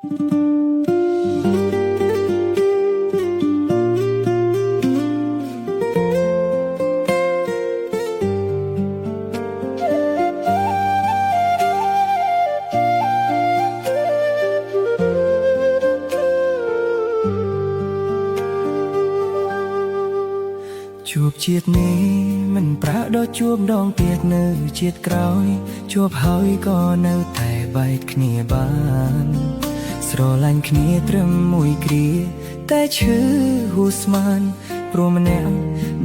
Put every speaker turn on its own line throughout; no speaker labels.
ជួបជាតិនេះមិនប្រាដល់ជួបដងទៀតនៅជាតិក្រោយជួបហើយក៏នៅតែបែកគ្នាបានស្រឡាញ់គ្នាត្រឹមមួយគ្រាតែឈឺហួស្មានព្រោះម្នាក់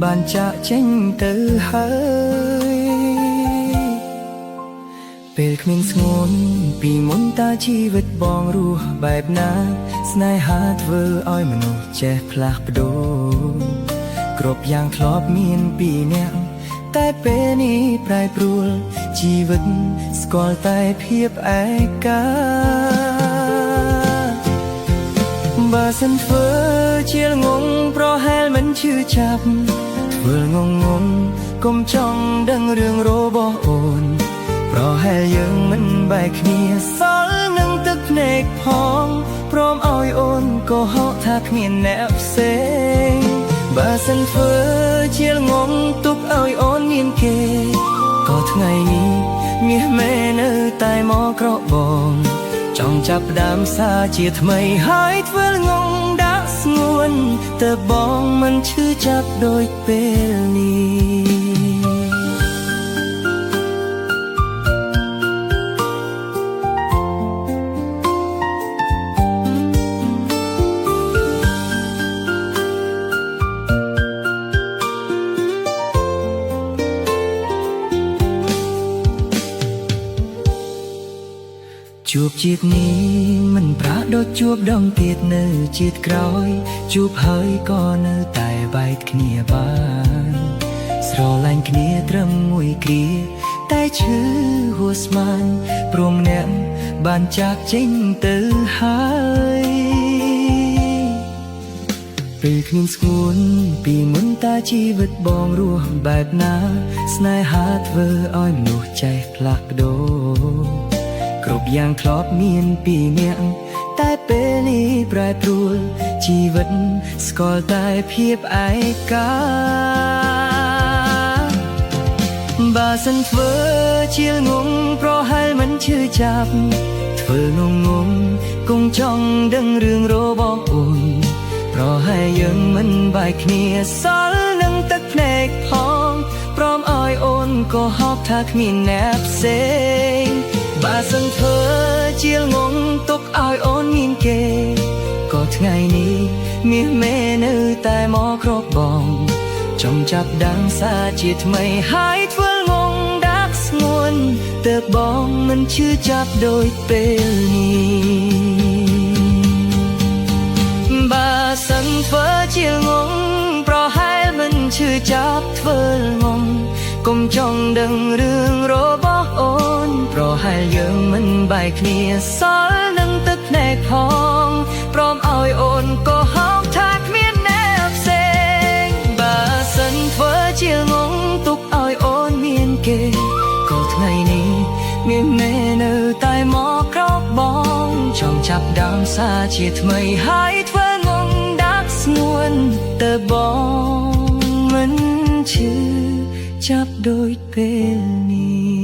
បានចាក់ចេញទៅហើយពេលគ្មានស្ងួនពីមុនតើជីវិតបងរស់បែបណាស្នេហាធ្វើឲ្យមនុស្សចេះផ្លាស់ប្ដូរគ្រប់យ៉ាងធ្លាប់មានពីរនាក់តែពេលនេះប្រែប្រួលជីវិតស្គាល់តែភាពឯកាបើសិនធ្វើជាល្ងងប្រហែលមិនឈឺចាប់ធ្វើងងកុំចង់ដឹងរឿងរបស់អូនប្រហែលយើងមិនបែកគ្នាសល់នឹងទឹកភ្នែកផងព្រមឲ្យអូនក៏ហៅថាគ្មានអ្នកផ្សេងបើសិនធ្វើជាល្ងងទុកឲ្យអូនមានគេក៏ថ្ងៃនេះមាសមេនៅតែមកក្របងចង់ចាប់ផ្ដើមសារជាថ្មីហើយធ្វើល្ងងដាក់ស្ងួនទើបបងមិនឈឺចាប់ដូចពេលនេះជួបជាតិនេះមិនប្រាដូចជួបដងទៀតនៅជាតិក្រោយជួបហើយក៏នៅតែបែកគ្នាបានស្រឡាញ់គ្នាត្រឹមមួយគ្រាតែឈឺហួស្មានព្រមអ្នកបានចាកចេញទៅហើយពេលគ្មានស្ងួនពីមុនតើជីវិតបងរស់បែបណាស្នេហាធ្វើឲ្យមនុស្សចេះផ្លាស់ប្ដូរគ្រប់យ៉ាងធ្លាប់មានពីរនាក់តែពេលនេះប្រែប្រួលជីវិតស្គាល់តែភាពឯកាបើសិនធ្វើជាល្ងងប្រហែលមិនឈឺចាប់ធ្វើងងគង់ចង់ដឹងរឿងរបស់អូនប្រហែលយើងមិនបែកគ្នាសល់នឹងទឹកភ្នែកផងព្រមឲ្យអូនក៏ហៅថាគ្មានអ្នកផ្សេងបើសិនធ្វើជាល្ងងទុកឲ្យអូនមានគេក៏ថ្ងៃនេះមាសមេនៅតែមកក្របងចង់ចាប់ដាំងសារជាថ្មីហើយធ្វើល្ងងដាក់ស្ងួនទើបបងមិនឈឺចាប់ដូចពេលនេះបើសិនធ្វើជាល្ងងប្រហែលមិនឈឺចាប់ធ្វើល្ងងកុំចង់ដឹងរឿងរបស់អូនប្រហែលយើងមិនបែកគ្នាសល់នឹងទឹកភ្នែកផងព្រមឲ្យអូនក៏ហៅថាគ្មានអ្នកផ្សេងបើសិនធ្វើជាល្ងងទុកឲ្យអូនមានគេក៏ថ្ងៃនេះមានមេនៅតែមកក្រោកបងចង់ចាប់ដើមសារជាថ្មីហើយធ្វើងងដាក់ស្ងួនទើបបងមិនឈឺចាប់ដូចពេលនេះ